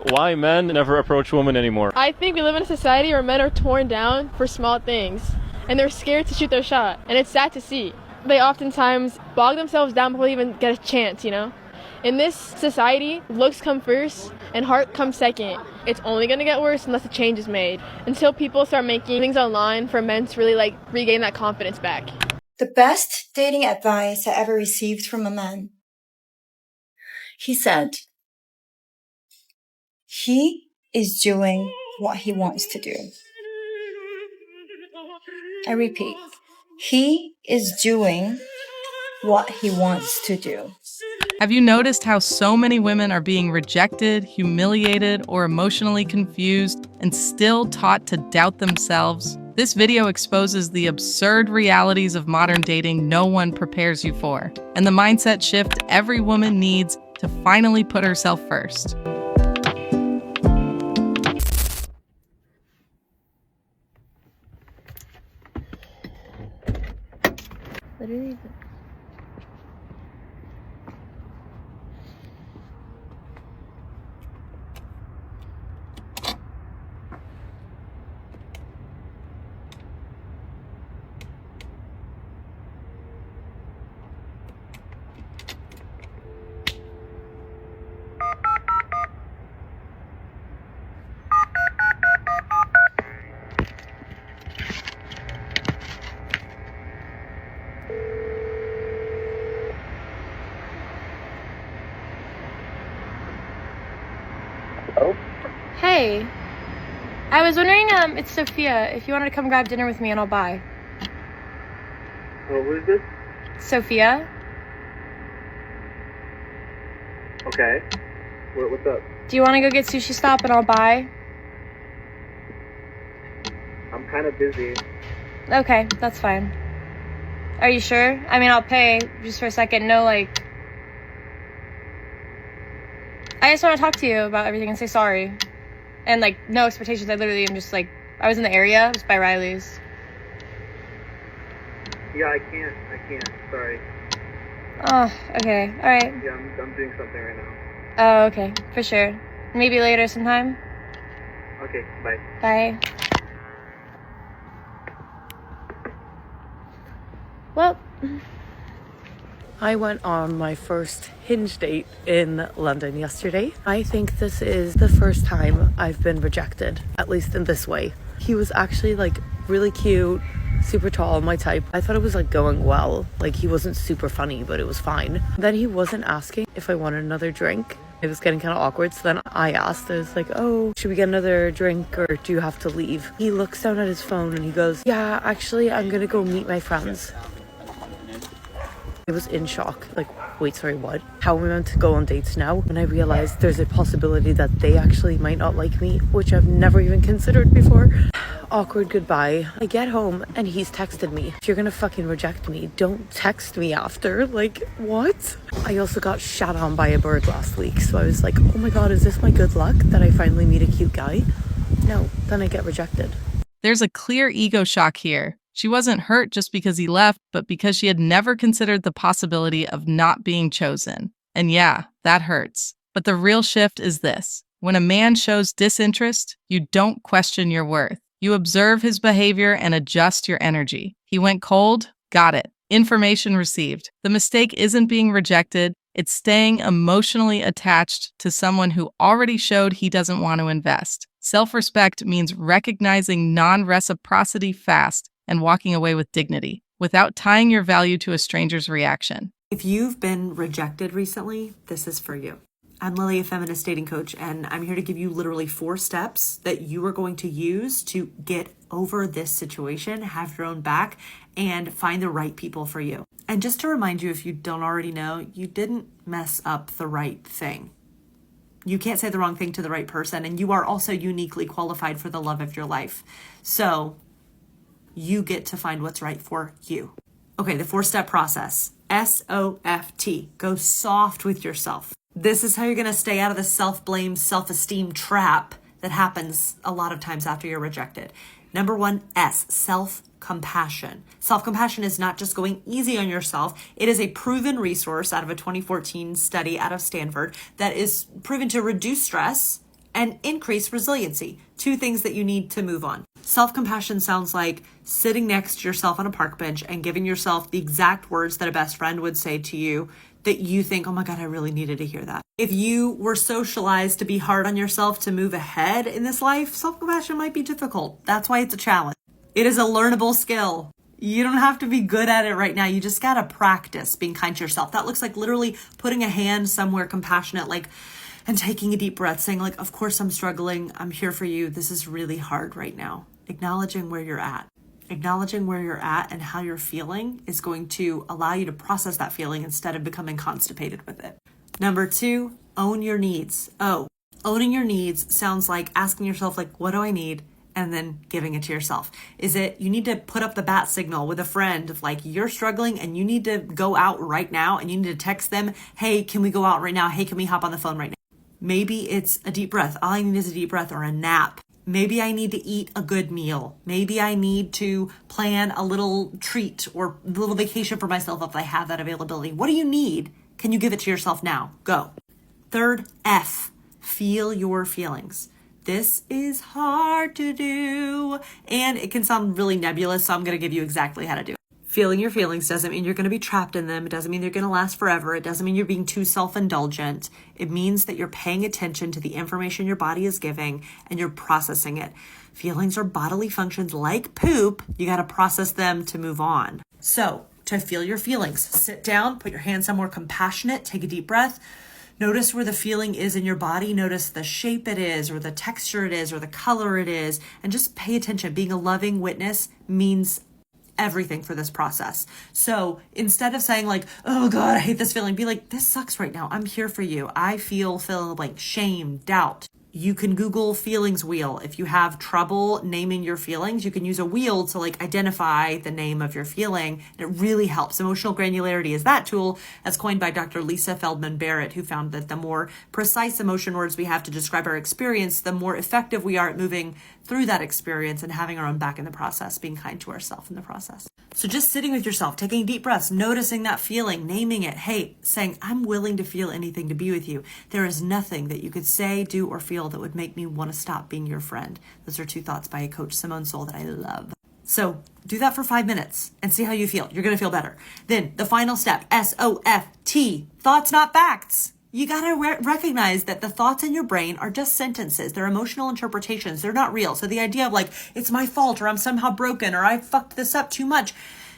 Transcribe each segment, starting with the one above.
Why men never approach women anymore? I think we live in a society where men are torn down for small things, and they're scared to shoot their shot, and it's sad to see. They oftentimes bog themselves down before they even get a chance, you know? In this society, looks come first and heart comes second. It's only going to get worse unless a change is made, until people start making things online for men to really regain that confidence back. The best dating advice I ever received from a man. He said, he is doing what he wants to do. I repeat, he is doing what he wants to do. Have you noticed how so many women are being rejected, humiliated, or emotionally confused and still taught to doubt themselves? This video exposes the absurd realities of modern dating no one prepares you for, and the mindset shift every woman needs to finally put herself first. Literally. Hello? Hey, I was wondering, it's Sophia, if you wanted to come grab dinner with me and I'll buy. Oh, who is this? Sophia? Okay. What's up? Do you want to go get sushi stop and I'll buy? I'm kind of busy. Okay, that's fine. Are you sure? I mean, I'll pay just for a second. No, I just want to talk to you about everything and say sorry. And, no expectations. I literally am just, I was in the area. It was by Riley's. Yeah, I can't. Sorry. Oh, okay. All right. Yeah, I'm doing something right now. Oh, okay. For sure. Maybe later sometime. Okay, bye. Bye. Well, I went on my first Hinge date in London yesterday. I think this is the first time I've been rejected, at least in this way. He was actually really cute, super tall, my type. I thought it was going well. He wasn't super funny, but it was fine. Then he wasn't asking if I wanted another drink. It was getting kind of awkward, so then I asked. I was like, oh, should we get another drink or do you have to leave? He looks down at his phone and he goes, yeah, actually, I'm gonna go meet my friends. I was in shock, wait, sorry, what? How am I meant to go on dates now? When I realized there's a possibility that they actually might not like me, which I've never even considered before. Awkward goodbye. I get home and he's texted me. If you're gonna fucking reject me, don't text me after. What? I also got shat on by a bird last week, so I was like, oh my god, is this my good luck that I finally meet a cute guy? No, then I get rejected. There's a clear ego shock here. She wasn't hurt just because he left, but because she had never considered the possibility of not being chosen. And yeah, that hurts. But the real shift is this. When a man shows disinterest, you don't question your worth. You observe his behavior and adjust your energy. He went cold? Got it. Information received. The mistake isn't being rejected. It's staying emotionally attached to someone who already showed he doesn't want to invest. Self-respect means recognizing non-reciprocity fast and walking away with dignity, without tying your value to a stranger's reaction. If you've been rejected recently, this is for you. I'm Lily, a feminist dating coach, and I'm here to give you literally 4 steps that you are going to use to get over this situation, have your own back, and find the right people for you. And just to remind you, if you don't already know, you didn't mess up the right thing. You can't say the wrong thing to the right person, and you are also uniquely qualified for the love of your life. So you get to find what's right for you. Okay, the 4-step process. SOFT. Go soft with yourself. This is how you're going to stay out of the self-blame, self-esteem trap that happens a lot of times after you're rejected. Number 1, S, self-compassion. Self-compassion is not just going easy on yourself. It is a proven resource out of a 2014 study out of Stanford that is proven to reduce stress and increase resiliency. 2 things that you need to move on. Self-compassion sounds like sitting next to yourself on a park bench and giving yourself the exact words that a best friend would say to you that you think, oh my God, I really needed to hear that. If you were socialized to be hard on yourself to move ahead in this life, self-compassion might be difficult. That's why it's a challenge. It is a learnable skill. You don't have to be good at it right now. You just got to practice being kind to yourself. That looks like literally putting a hand somewhere compassionate, and taking a deep breath, saying of course I'm struggling. I'm here for you. This is really hard right now. Acknowledging where you're at. Acknowledging where you're at and how you're feeling is going to allow you to process that feeling instead of becoming constipated with it. Number 2, own your needs. Owning your needs sounds like asking yourself, what do I need? And then giving it to yourself. Is it you need to put up the bat signal with a friend of you're struggling and you need to go out right now and you need to text them, hey, can we go out right now? Hey, can we hop on the phone right now? Maybe it's a deep breath. All I need is a deep breath or a nap. Maybe I need to eat a good meal. Maybe I need to plan a little treat or a little vacation for myself if I have that availability. What do you need? Can you give it to yourself now? Go. 3rd, F, feel your feelings. This is hard to do, and it can sound really nebulous, so I'm going to give you exactly how to do it. Feeling your feelings doesn't mean you're going to be trapped in them. It doesn't mean they're going to last forever. It doesn't mean you're being too self-indulgent. It means that you're paying attention to the information your body is giving and you're processing it. Feelings are bodily functions like poop. You got to process them to move on. So, to feel your feelings, sit down, put your hand somewhere compassionate, take a deep breath. Notice where the feeling is in your body. Notice the shape it is, or the texture it is, or the color it is, and just pay attention. Being a loving witness means everything for this process. So instead of saying oh God, I hate this feeling, be this sucks right now. I'm here for you. I feel fill in the blank, shame, doubt. You can Google feelings wheel. If you have trouble naming your feelings, you can use a wheel to identify the name of your feeling. And it really helps. Emotional granularity is that tool as coined by Dr. Lisa Feldman Barrett, who found that the more precise emotion words we have to describe our experience, the more effective we are at moving through that experience and having our own back in the process, being kind to ourselves in the process. So just sitting with yourself, taking deep breaths, noticing that feeling, naming it, hey, saying, I'm willing to feel anything to be with you. There is nothing that you could say, do, or feel that would make me want to stop being your friend. Those are 2 thoughts by Coach Simone Soul that I love. So do that for 5 minutes and see how you feel. You're going to feel better. Then the final step, SOFT, thoughts, not facts. You got to recognize that the thoughts in your brain are just sentences. They're emotional interpretations. They're not real. So the idea of it's my fault or I'm somehow broken or I fucked this up too much.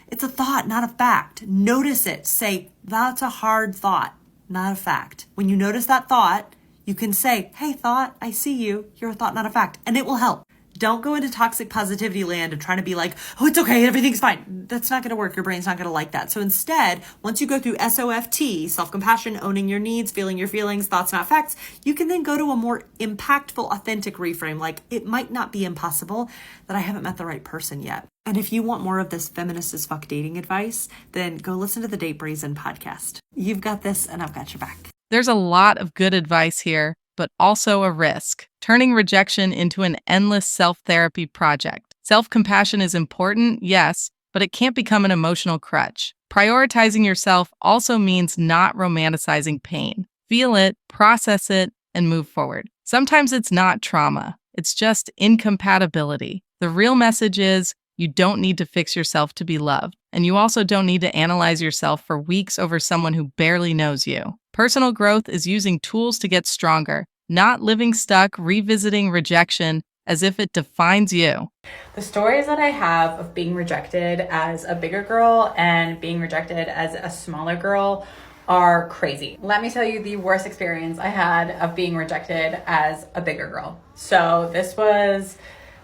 It's a thought, not a fact. Notice it. Say, that's a hard thought, not a fact. When you notice that thought, you can say, hey, thought, I see you. You're a thought, not a fact. And it will help. Don't go into toxic positivity land of trying to be oh, it's okay, everything's fine. That's not going to work. Your brain's not going to like that. So instead, once you go through SOFT, self-compassion, owning your needs, feeling your feelings, thoughts, not facts, you can then go to a more impactful, authentic reframe. It might not be impossible that I haven't met the right person yet. And if you want more of this feminist as fuck dating advice, then go listen to the Date Brazen podcast. You've got this and I've got your back. There's a lot of good advice here, but also a risk, turning rejection into an endless self-therapy project. Self-compassion is important, yes, but it can't become an emotional crutch. Prioritizing yourself also means not romanticizing pain. Feel it, process it, and move forward. Sometimes it's not trauma, it's just incompatibility. The real message is you don't need to fix yourself to be loved, and you also don't need to analyze yourself for weeks over someone who barely knows you. Personal growth is using tools to get stronger, not living stuck, revisiting rejection as if it defines you. The stories that I have of being rejected as a bigger girl and being rejected as a smaller girl are crazy. Let me tell you the worst experience I had of being rejected as a bigger girl. So this was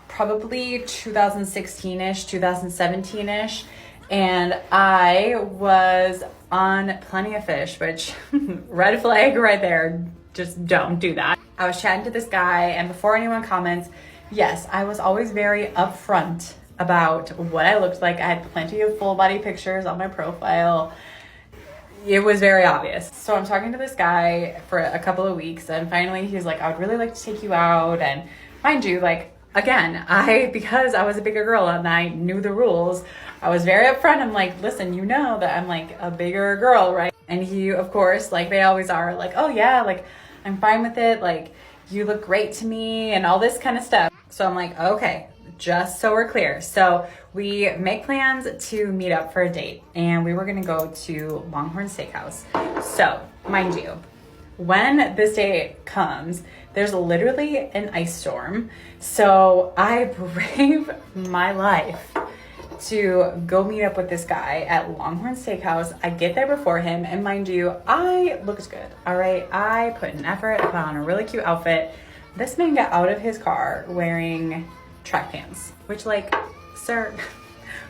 probably 2016-ish, 2017-ish. And I was on Plenty of Fish, which red flag right there. Just don't do that. I was chatting to this guy, and before anyone comments, yes, I was always very upfront about what I looked like. I had plenty of full body pictures on my profile. It was very obvious. So I'm talking to this guy for a couple of weeks, and finally he's like, I would really like to take you out. And mind you, again, because I was a bigger girl and I knew the rules, I was very upfront. I'm like, listen, you know that I'm a bigger girl, right? And he, of course, they always are, oh yeah, I'm fine with it. you look great to me and all this kind of stuff. So I'm like, okay, just so we're clear. So we make plans to meet up for a date, and we were gonna go to Longhorn Steakhouse. So mind you, when this date comes, there's literally an ice storm. So I brave my life to go meet up with this guy at Longhorn Steakhouse. I get there before him, and mind you, I looked good, all right? I put an effort, I put on a really cute outfit. This man got out of his car wearing track pants, which, like, sir,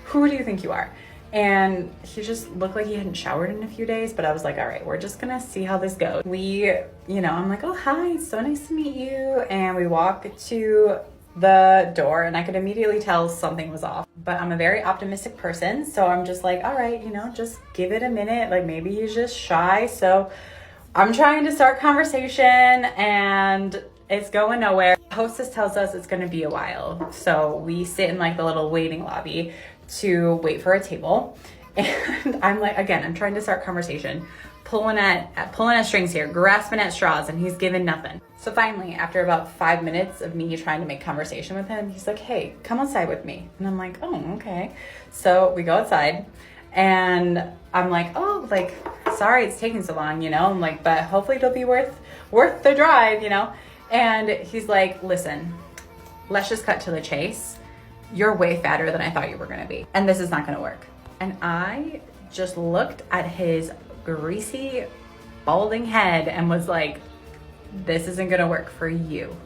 who do you think you are? And he just looked like he hadn't showered in a few days, but I was like, all right, we're just gonna see how this goes. I'm like, oh, hi, so nice to meet you. And we walk to the door, and I could immediately tell something was off. But I'm a very optimistic person, so I'm just like, all right, just give it a minute. Like, maybe he's just shy. So I'm trying to start conversation, and it's going nowhere. The hostess tells us it's gonna be a while. So we sit in like the little waiting lobby to wait for a table. And I'm like, again, I'm trying to start conversation, pulling at strings here, grasping at straws, and he's giving nothing. So finally, after about 5 minutes of me trying to make conversation with him, he's like, hey, come outside with me. And I'm like, oh, okay. So we go outside, and I'm like, oh, like, sorry it's taking so long, I'm like, but hopefully it'll be worth the drive, And he's like, listen, let's just cut to the chase. You're way fatter than I thought you were gonna be, and this is not gonna work. And I just looked at his greasy, balding head and was like, this isn't gonna work for you.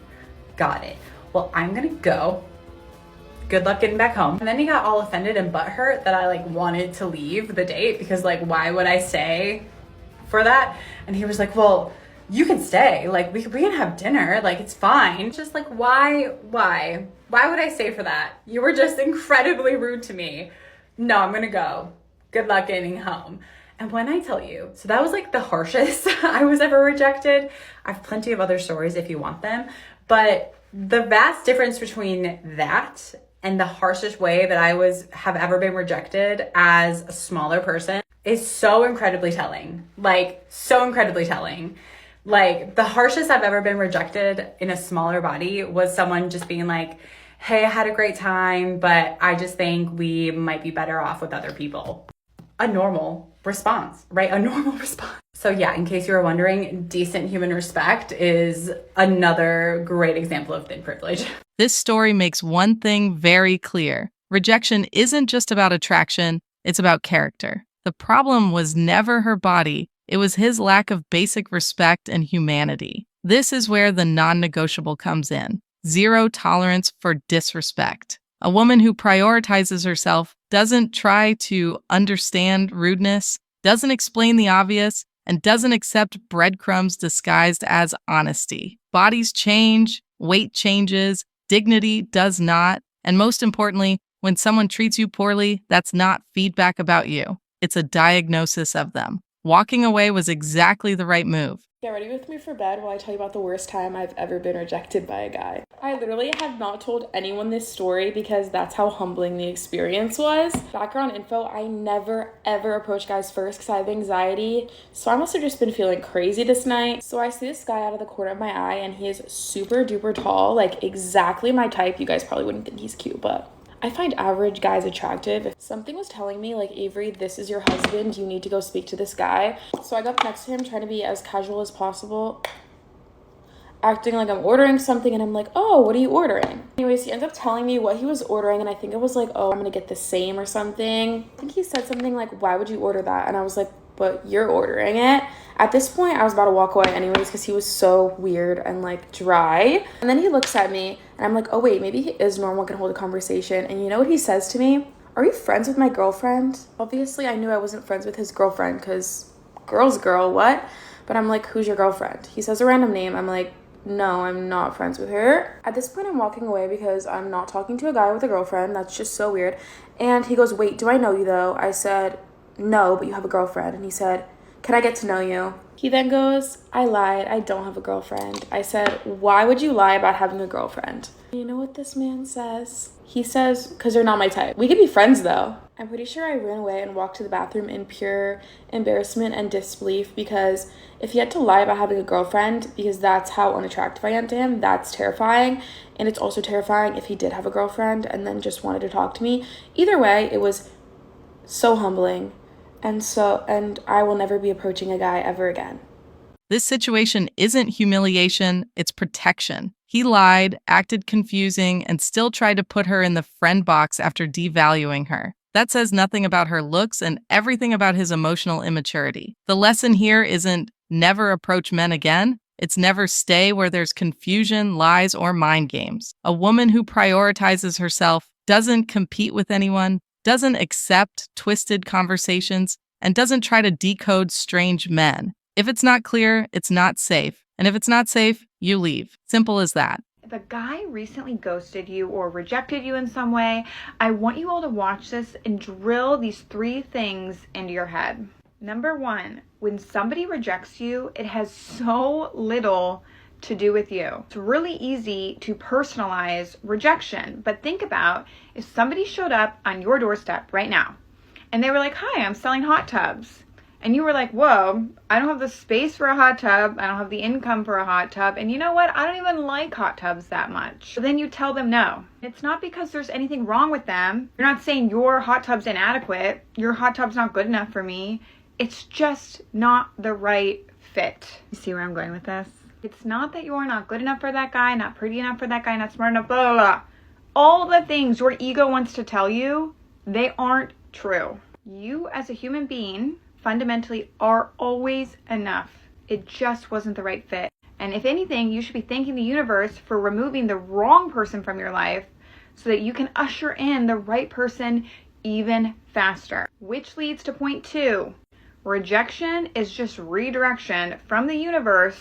Got it. Well, I'm gonna go. Good luck getting back home. And then he got all offended and butthurt that I wanted to leave the date, because why would I stay for that? And he was like, well, you can stay. We can have dinner. It's fine. Just why would I stay for that? You were just incredibly rude to me. No, I'm gonna go. Good luck getting home. And when I tell you, so that was the harshest I was ever rejected. I have plenty of other stories if you want them, but the vast difference between that and the harshest way that I have ever been rejected as a smaller person is so incredibly telling. So incredibly telling. The harshest I've ever been rejected in a smaller body was someone just being like, hey, I had a great time, but I just think we might be better off with other people. A normal response, right? A normal response. So yeah, in case you were wondering, decent human respect is another great example of thin privilege. This story makes one thing very clear. Rejection isn't just about attraction, it's about character. The problem was never her body, it was his lack of basic respect and humanity. This is where the non-negotiable comes in. Zero tolerance for disrespect. A woman who prioritizes herself doesn't try to understand rudeness, doesn't explain the obvious, and doesn't accept breadcrumbs disguised as honesty. Bodies change, weight changes, dignity does not, and most importantly, when someone treats you poorly, that's not feedback about you. It's a diagnosis of them. Walking away was exactly the right move. Get ready with me for bed while I tell you about the worst time I've ever been rejected by a guy. I literally have not told anyone this story because that's how humbling the experience was. Background info, I never ever approach guys first because I have anxiety. So I must have just been feeling crazy this night. So I see this guy out of the corner of my eye, and he is super duper tall, exactly my type. You guys probably wouldn't think he's cute, but I find average guys attractive. Something was telling me, Avery, this is your husband. You need to go speak to this guy. So I got up next to him, trying to be as casual as possible, acting like I'm ordering something, and I'm like, oh, what are you ordering? Anyways, he ends up telling me what he was ordering, and I think it was oh, I'm gonna get the same or something. I think he said something why would you order that? And I was like, but you're ordering it. At this point, I was about to walk away anyways because he was so weird and dry. And then he looks at me and I'm like, oh wait, maybe he is normal, can hold a conversation. And you know what he says to me? Are you friends with my girlfriend? Obviously, I knew I wasn't friends with his girlfriend because girl's girl, what? But I'm like, who's your girlfriend? He says a random name. I'm like, no, I'm not friends with her. At this point, I'm walking away because I'm not talking to a guy with a girlfriend. That's just so weird. And he goes, wait, do I know you though? I said, no, but you have a girlfriend. And he said, can I get to know you? He then goes, I lied. I don't have a girlfriend. I said, why would you lie about having a girlfriend? You know what this man says? He says, because they're not my type. We could be friends though. I'm pretty sure I ran away and walked to the bathroom in pure embarrassment and disbelief, because if he had to lie about having a girlfriend, because that's how unattractive I am to him, that's terrifying. And it's also terrifying if he did have a girlfriend and then just wanted to talk to me. Either way, it was so humbling. And I will never be approaching a guy ever again. This situation isn't humiliation, it's protection. He lied, acted confusing, and still tried to put her in the friend box after devaluing her. That says nothing about her looks and everything about his emotional immaturity. The lesson here isn't never approach men again. It's never stay where there's confusion, lies, or mind games. A woman who prioritizes herself, doesn't compete with anyone, doesn't accept twisted conversations, and doesn't try to decode strange men. If it's not clear, it's not safe. And if it's not safe, you leave. Simple as that. If a guy recently ghosted you or rejected you in some way, I want you all to watch this and drill these 3 things into your head. Number 1, when somebody rejects you, it has so little to do with you. It's really easy to personalize rejection, but think about if somebody showed up on your doorstep right now and they were like, hi, I'm selling hot tubs. And you were like, whoa, I don't have the space for a hot tub. I don't have the income for a hot tub. And you know what? I don't even like hot tubs that much. So then you tell them no. It's not because there's anything wrong with them. You're not saying your hot tub's inadequate. Your hot tub's not good enough for me. It's just not the right fit. You see where I'm going with this? It's not that you're not good enough for that guy, not pretty enough for that guy, not smart enough, blah, blah, blah. All the things your ego wants to tell you, they aren't true. You as a human being fundamentally are always enough. It just wasn't the right fit. And if anything, you should be thanking the universe for removing the wrong person from your life so that you can usher in the right person even faster. Which leads to point 2. Rejection is just redirection from the universe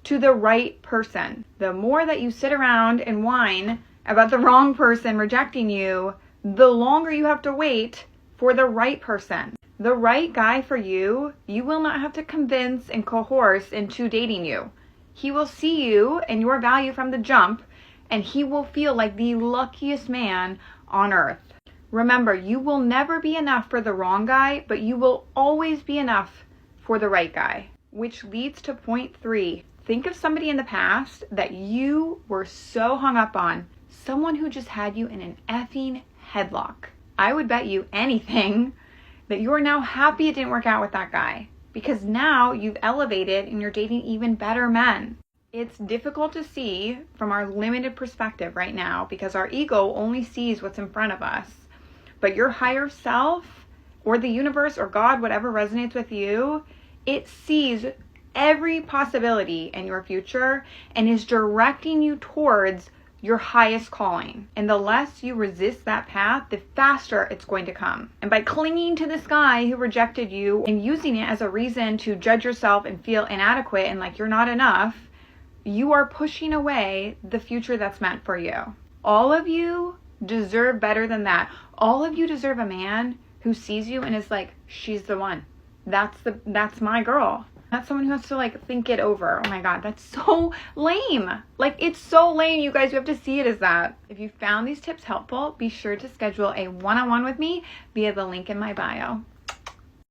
to the right person. The more that you sit around and whine about the wrong person rejecting you, the longer you have to wait for the right person. The right guy for you, you will not have to convince and coerce into dating you. He will see you and your value from the jump, and he will feel like the luckiest man on earth. Remember, you will never be enough for the wrong guy, but you will always be enough for the right guy. Which leads to point 3. Think of somebody in the past that you were so hung up on. Someone who just had you in an effing headlock. I would bet you anything that you are now happy it didn't work out with that guy, because now you've elevated and you're dating even better men. It's difficult to see from our limited perspective right now because our ego only sees what's in front of us. But your higher self or the universe or God, whatever resonates with you, it sees every possibility in your future and is directing you towards your highest calling. And the less you resist that path, the faster it's going to come. And by clinging to this guy who rejected you and using it as a reason to judge yourself and feel inadequate and like you're not enough, you are pushing away the future that's meant for you. All of you deserve better than that. All of you deserve a man who sees you and is like, she's the one. That's my girl. Not someone who has to like think it over. Oh my God, that's so lame. Like, it's so lame, you guys. You have to see it as that. If you found these tips helpful, be sure to schedule a one-on-one with me via the link in my bio.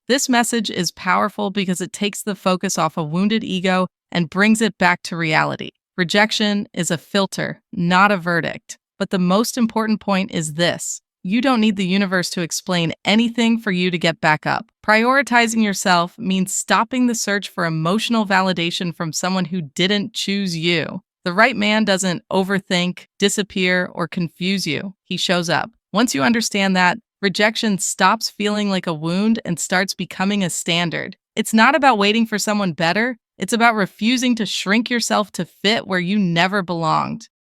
This message is powerful because it takes the focus off a wounded ego and brings it back to reality. Rejection is a filter, not a verdict. But the most important point is this: you don't need the universe to explain anything for you to get back up. Prioritizing yourself means stopping the search for emotional validation from someone who didn't choose you. The right man doesn't overthink, disappear, or confuse you. He shows up. Once you understand that, rejection stops feeling like a wound and starts becoming a standard. It's not about waiting for someone better. It's about refusing to shrink yourself to fit where you never belonged.